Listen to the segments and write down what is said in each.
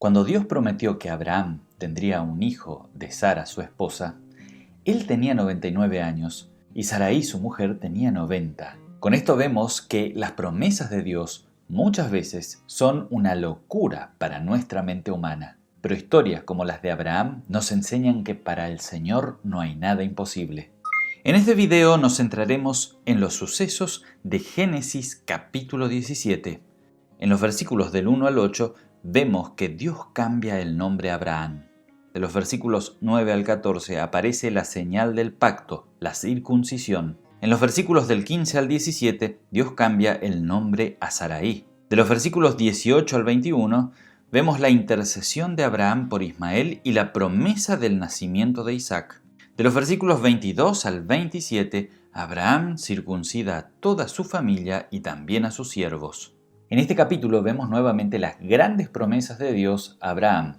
Cuando Dios prometió que Abraham tendría un hijo de Sara, su esposa, él tenía 99 años y Sarai, su mujer, tenía 90. Con esto vemos que las promesas de Dios muchas veces son una locura para nuestra mente humana. Pero historias como las de Abraham nos enseñan que para el Señor no hay nada imposible. En este video nos centraremos en los sucesos de Génesis capítulo 17. En los versículos del 1 al 8 vemos que Dios cambia el nombre a Abraham. De los versículos 9 al 14 aparece la señal del pacto, la circuncisión. En los versículos del 15 al 17 Dios cambia el nombre a Sarai. De los versículos 18 al 21 vemos la intercesión de Abraham por Ismael y la promesa del nacimiento de Isaac. De los versículos 22 al 27, Abraham circuncida a toda su familia y también a sus siervos. En este capítulo vemos nuevamente las grandes promesas de Dios a Abraham: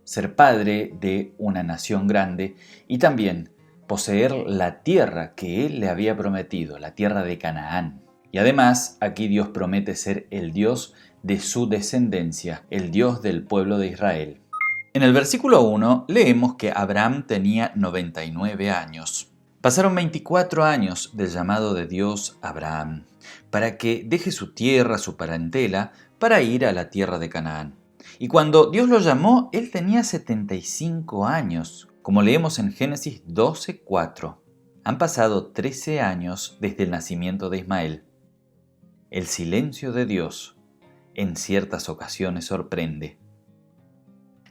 ser padre de una nación grande y también poseer la tierra que él le había prometido, la tierra de Canaán. Y además, aquí Dios promete ser el Dios de su descendencia, el Dios del pueblo de Israel. En el versículo 1 leemos que Abraham tenía 99 años. Pasaron 24 años del llamado de Dios a Abraham para que deje su tierra, su parentela, para ir a la tierra de Canaán. Y cuando Dios lo llamó, él tenía 75 años, como leemos en Génesis 12:4. Han pasado 13 años desde el nacimiento de Ismael. El silencio de Dios en ciertas ocasiones sorprende.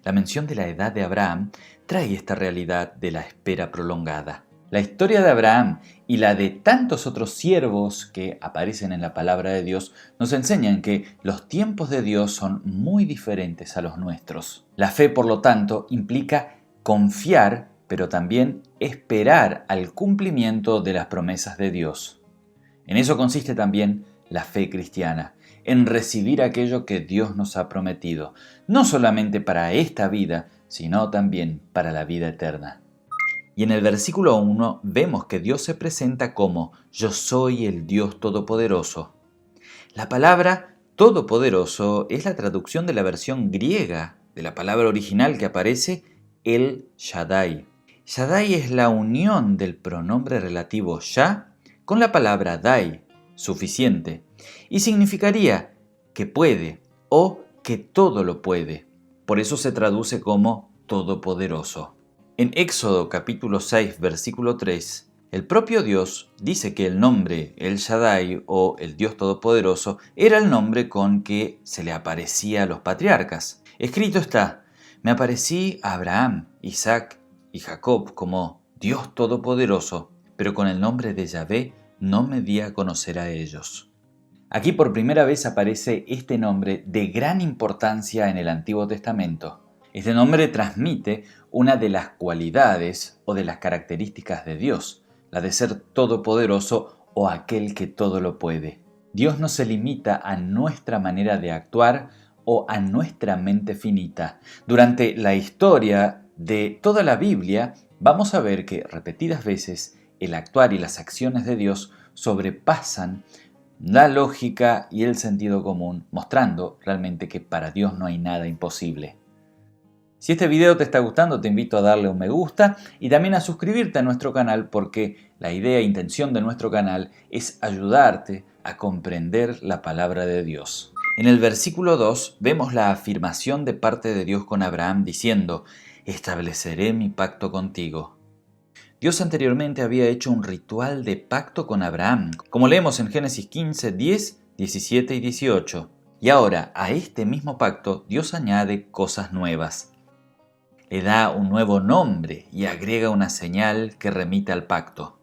La mención de la edad de Abraham trae esta realidad de la espera prolongada. La historia de Abraham y la de tantos otros siervos que aparecen en la palabra de Dios nos enseñan que los tiempos de Dios son muy diferentes a los nuestros. La fe, por lo tanto, implica confiar, pero también esperar al cumplimiento de las promesas de Dios. En eso consiste también la fe cristiana, en recibir aquello que Dios nos ha prometido, no solamente para esta vida, sino también para la vida eterna. Y en el versículo 1 vemos que Dios se presenta como Yo soy el Dios Todopoderoso. La palabra Todopoderoso es la traducción de la versión griega de la palabra original que aparece El Shaddai. Shaddai es la unión del pronombre relativo Shah con la palabra Dai, suficiente, y significaría que puede o que todo lo puede. Por eso se traduce como Todopoderoso. En Éxodo capítulo 6, versículo 3, el propio Dios dice que el nombre El Shaddai o el Dios Todopoderoso era el nombre con que se le aparecía a los patriarcas. Escrito está: me aparecí a Abraham, Isaac y Jacob como Dios Todopoderoso, pero con el nombre de Yahvé no me di a conocer a ellos. Aquí por primera vez aparece este nombre de gran importancia en el Antiguo Testamento. Este nombre transmite una de las cualidades o de las características de Dios, la de ser todopoderoso o aquel que todo lo puede. Dios no se limita a nuestra manera de actuar o a nuestra mente finita. Durante la historia de toda la Biblia vamos a ver que repetidas veces el actuar y las acciones de Dios sobrepasan la lógica y el sentido común, mostrando realmente que para Dios no hay nada imposible. Si este video te está gustando, te invito a darle un me gusta y también a suscribirte a nuestro canal, porque la idea e intención de nuestro canal es ayudarte a comprender la palabra de Dios. En el versículo 2 vemos la afirmación de parte de Dios con Abraham diciendo: estableceré mi pacto contigo. Dios anteriormente había hecho un ritual de pacto con Abraham, como leemos en Génesis 15, 10, 17 y 18. Y ahora a este mismo pacto Dios añade cosas nuevas. Le da un nuevo nombre y agrega una señal que remite al pacto.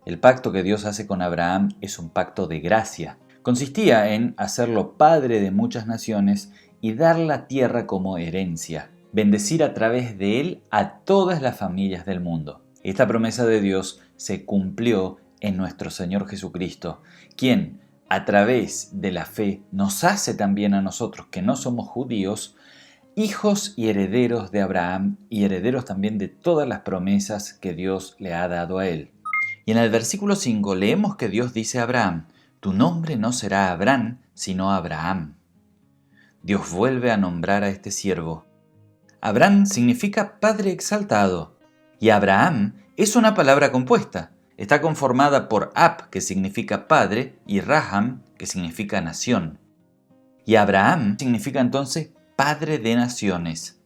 El pacto que Dios hace con Abraham es un pacto de gracia. Consistía en hacerlo padre de muchas naciones y dar la tierra como herencia, bendecir a través de él a todas las familias del mundo. Esta promesa de Dios se cumplió en nuestro Señor Jesucristo, quien a través de la fe nos hace también a nosotros, que no somos judíos, hijos y herederos de Abraham y herederos también de todas las promesas que Dios le ha dado a él. Y en el versículo 5 leemos que Dios dice a Abraham: tu nombre no será Abraham, sino Abraham. Dios vuelve a nombrar a este siervo. Abraham significa padre exaltado, y Abraham es una palabra compuesta. Está conformada por Ab, que significa padre, y Raham, que significa nación. Y Abraham significa entonces padre de naciones.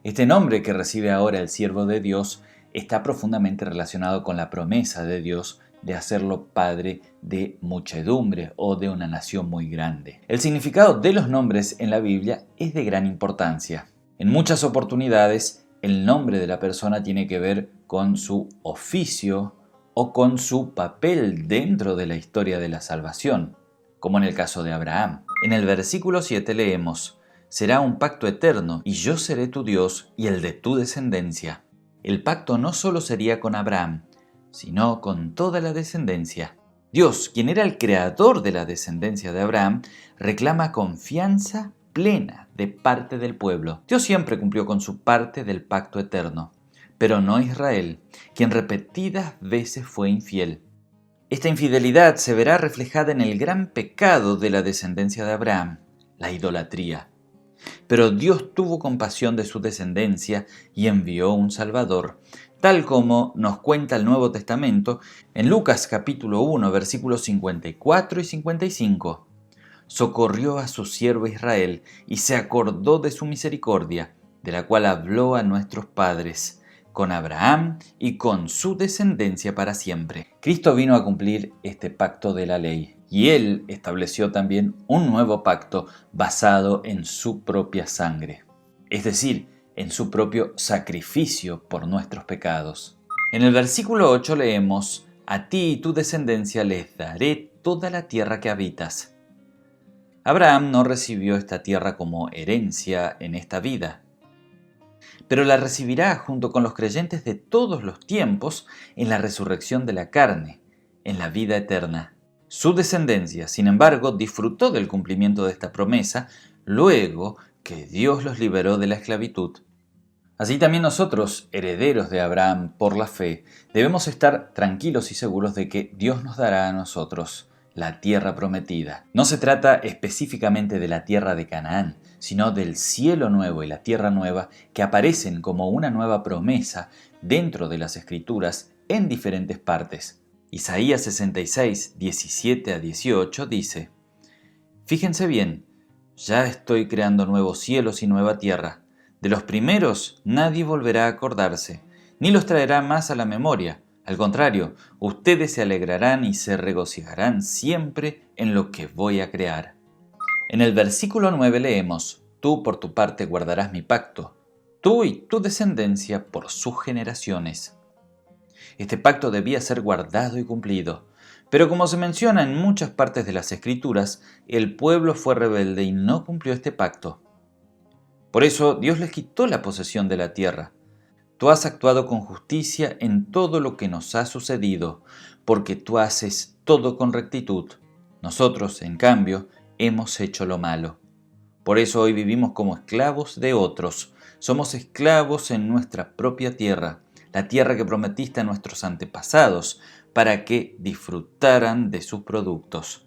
Este nombre que recibe ahora el siervo de Dios está profundamente relacionado con la promesa de Dios de hacerlo padre de muchedumbre o de una nación muy grande. El significado de los nombres en la Biblia es de gran importancia. En muchas oportunidades, el nombre de la persona tiene que ver con su oficio o con su papel dentro de la historia de la salvación, como en el caso de Abraham. En el versículo 7 leemos: «Será un pacto eterno, y yo seré tu Dios y el de tu descendencia». El pacto no solo sería con Abraham, sino con toda la descendencia. Dios, quien era el creador de la descendencia de Abraham, reclama confianza plena de parte del pueblo. Dios siempre cumplió con su parte del pacto eterno, pero no Israel, quien repetidas veces fue infiel. Esta infidelidad se verá reflejada en el gran pecado de la descendencia de Abraham, la idolatría. Pero Dios tuvo compasión de su descendencia y envió un Salvador, tal como nos cuenta el Nuevo Testamento en Lucas capítulo 1, versículos 54 y 55. Socorrió a su siervo Israel y se acordó de su misericordia, de la cual habló a nuestros padres, con Abraham y con su descendencia para siempre. Cristo vino a cumplir este pacto de la ley, y Él estableció también un nuevo pacto basado en su propia sangre, es decir, en su propio sacrificio por nuestros pecados. En el versículo 8 leemos: «A ti y tu descendencia les daré toda la tierra que habitas». Abraham no recibió esta tierra como herencia en esta vida, pero la recibirá junto con los creyentes de todos los tiempos en la resurrección de la carne, en la vida eterna. Su descendencia, sin embargo, disfrutó del cumplimiento de esta promesa luego que Dios los liberó de la esclavitud. Así también nosotros, herederos de Abraham por la fe, debemos estar tranquilos y seguros de que Dios nos dará a nosotros la tierra prometida. No se trata específicamente de la tierra de Canaán, sino del cielo nuevo y la tierra nueva que aparecen como una nueva promesa dentro de las Escrituras en diferentes partes. Isaías 66, 17 a 18 dice: «Fíjense bien, ya estoy creando nuevos cielos y nueva tierra. De los primeros nadie volverá a acordarse, ni los traerá más a la memoria. Al contrario, ustedes se alegrarán y se regocijarán siempre en lo que voy a crear». En el versículo 9 leemos: «Tú por tu parte guardarás mi pacto, tú y tu descendencia por sus generaciones». Este pacto debía ser guardado y cumplido, pero como se menciona en muchas partes de las Escrituras, el pueblo fue rebelde y no cumplió este pacto. Por eso Dios les quitó la posesión de la tierra. Tú has actuado con justicia en todo lo que nos ha sucedido, porque tú haces todo con rectitud. Nosotros, en cambio, hemos hecho lo malo. Por eso hoy vivimos como esclavos de otros. Somos esclavos en nuestra propia tierra, la tierra que prometiste a nuestros antepasados, para que disfrutaran de sus productos.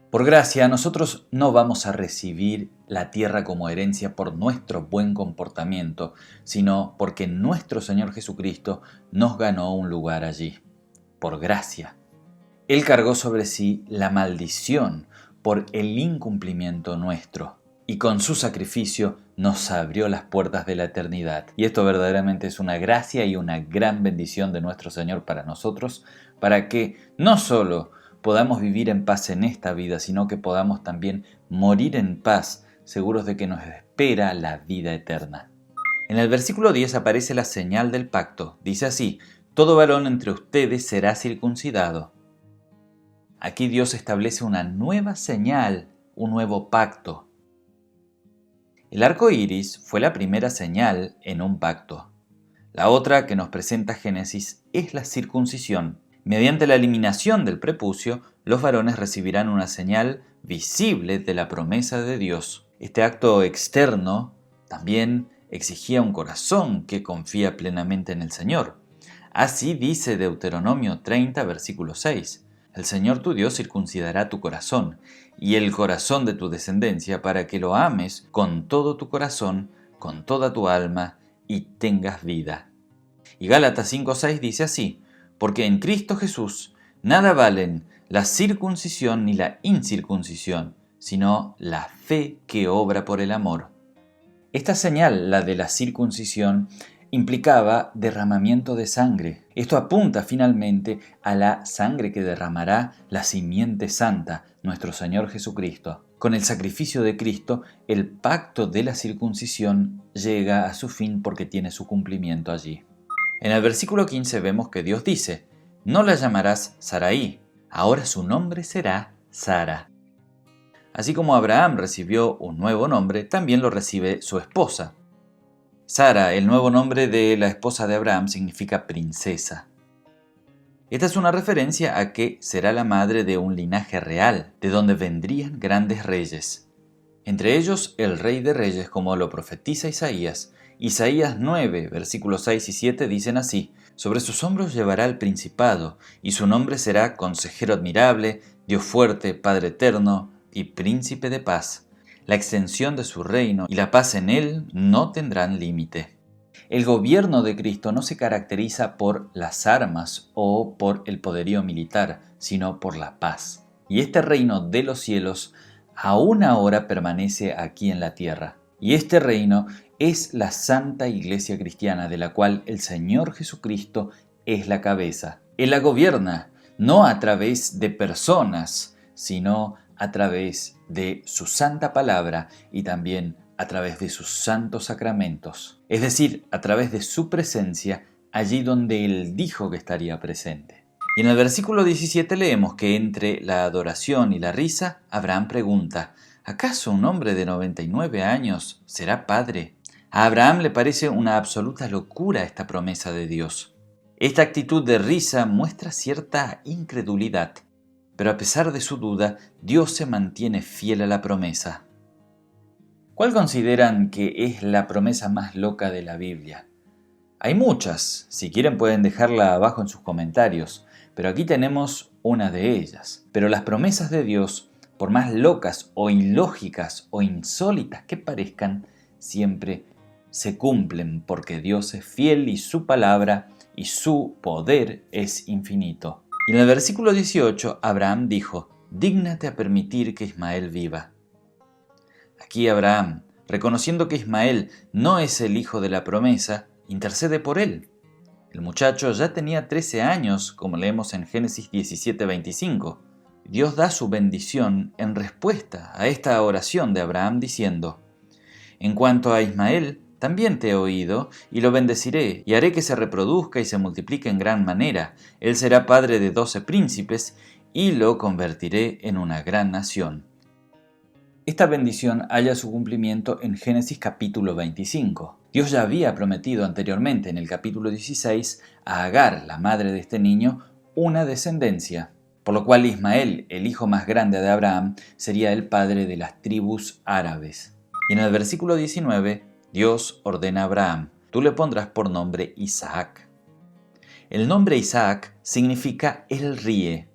Por gracia, nosotros no vamos a recibir la tierra como herencia por nuestro buen comportamiento, sino porque nuestro Señor Jesucristo nos ganó un lugar allí. Por gracia. Él cargó sobre sí la maldición por el incumplimiento nuestro, y con su sacrificio nos abrió las puertas de la eternidad. Y esto verdaderamente es una gracia y una gran bendición de nuestro Señor para nosotros, para que no solo podamos vivir en paz en esta vida, sino que podamos también morir en paz, seguros de que nos espera la vida eterna. En el versículo 10 aparece la señal del pacto. Dice así: «Todo varón entre ustedes será circuncidado». Aquí Dios establece una nueva señal, un nuevo pacto. El arco iris fue la primera señal en un pacto. La otra que nos presenta Génesis es la circuncisión. Mediante la eliminación del prepucio, los varones recibirán una señal visible de la promesa de Dios. Este acto externo también exigía un corazón que confía plenamente en el Señor. Así dice Deuteronomio 30, versículo 6. El Señor tu Dios circuncidará tu corazón y el corazón de tu descendencia para que lo ames con todo tu corazón, con toda tu alma y tengas vida. Y Gálatas 5:6 dice así: porque en Cristo Jesús nada valen la circuncisión ni la incircuncisión, sino la fe que obra por el amor. Esta señal, la de la circuncisión, implicaba derramamiento de sangre. Esto apunta finalmente a la sangre que derramará la simiente santa, nuestro Señor Jesucristo. Con el sacrificio de Cristo, el pacto de la circuncisión llega a su fin porque tiene su cumplimiento allí. En el versículo 15 vemos que Dios dice: no la llamarás Sarai, ahora su nombre será Sara. Así como Abraham recibió un nuevo nombre, también lo recibe su esposa. Sara, el nuevo nombre de la esposa de Abraham, significa princesa. Esta es una referencia a que será la madre de un linaje real, de donde vendrían grandes reyes. Entre ellos el Rey de Reyes, como lo profetiza Isaías. Isaías 9, versículos 6 y 7 dicen así: sobre sus hombros llevará el principado, y su nombre será Consejero Admirable, Dios Fuerte, Padre Eterno y Príncipe de Paz. La extensión de su reino y la paz en él no tendrán límite. El gobierno de Cristo no se caracteriza por las armas o por el poderío militar, sino por la paz. Y este reino de los cielos aún ahora permanece aquí en la tierra. Y este reino es la Santa Iglesia Cristiana, de la cual el Señor Jesucristo es la cabeza. Él la gobierna, no a través de personas, sino a través de su santa palabra y también a través de sus santos sacramentos. Es decir, a través de su presencia allí donde Él dijo que estaría presente. Y en el versículo 17 leemos que entre la adoración y la risa, Abraham pregunta: ¿acaso un hombre de 99 años será padre? A Abraham le parece una absoluta locura esta promesa de Dios. Esta actitud de risa muestra cierta incredulidad, pero a pesar de su duda, Dios se mantiene fiel a la promesa. ¿Cuál consideran que es la promesa más loca de la Biblia? Hay muchas, si quieren pueden dejarla abajo en sus comentarios, pero aquí tenemos una de ellas. Pero las promesas de Dios, por más locas o ilógicas o insólitas que parezcan, siempre se cumplen porque Dios es fiel y su palabra y su poder es infinito. Y en el versículo 18, Abraham dijo: dígnate a permitir que Ismael viva. Aquí Abraham, reconociendo que Ismael no es el hijo de la promesa, intercede por él. El muchacho ya tenía 13 años, como leemos en Génesis 17:25. Dios da su bendición en respuesta a esta oración de Abraham diciendo: en cuanto a Ismael, también te he oído, y lo bendeciré, y haré que se reproduzca y se multiplique en gran manera. Él será padre de 12 príncipes, y lo convertiré en una gran nación. Esta bendición halla su cumplimiento en Génesis capítulo 25. Dios ya había prometido anteriormente en el capítulo 16 a Agar, la madre de este niño, una descendencia, por lo cual Ismael, el hijo más grande de Abraham, sería el padre de las tribus árabes. Y en el versículo 19, Dios ordena a Abraham: tú le pondrás por nombre Isaac. El nombre Isaac significa Él ríe.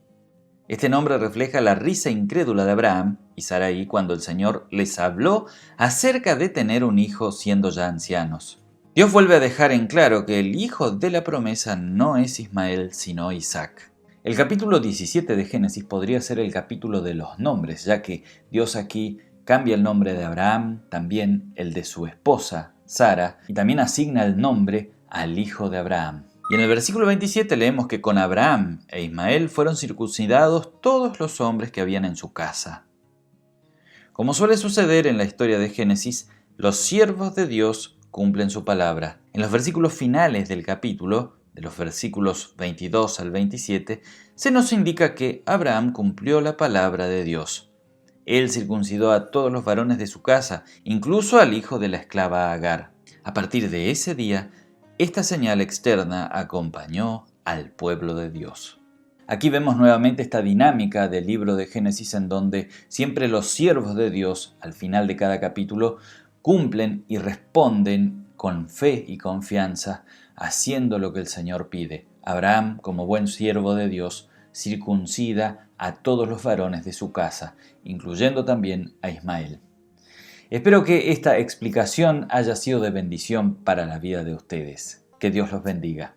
Este nombre refleja la risa incrédula de Abraham y Sarai cuando el Señor les habló acerca de tener un hijo siendo ya ancianos. Dios vuelve a dejar en claro que el hijo de la promesa no es Ismael, sino Isaac. El capítulo 17 de Génesis podría ser el capítulo de los nombres, ya que Dios aquí cambia el nombre de Abraham, también el de su esposa, Sara, y también asigna el nombre al hijo de Abraham. Y en el versículo 27 leemos que con Abraham e Ismael fueron circuncidados todos los hombres que habían en su casa. Como suele suceder en la historia de Génesis, los siervos de Dios cumplen su palabra. En los versículos finales del capítulo, de los versículos 22 al 27, se nos indica que Abraham cumplió la palabra de Dios. Él circuncidó a todos los varones de su casa, incluso al hijo de la esclava Agar. A partir de ese día, esta señal externa acompañó al pueblo de Dios. Aquí vemos nuevamente esta dinámica del libro de Génesis en donde siempre los siervos de Dios, al final de cada capítulo, cumplen y responden con fe y confianza, haciendo lo que el Señor pide. Abraham, como buen siervo de Dios, circuncida a todos los varones de su casa, incluyendo también a Ismael. Espero que esta explicación haya sido de bendición para la vida de ustedes. Que Dios los bendiga.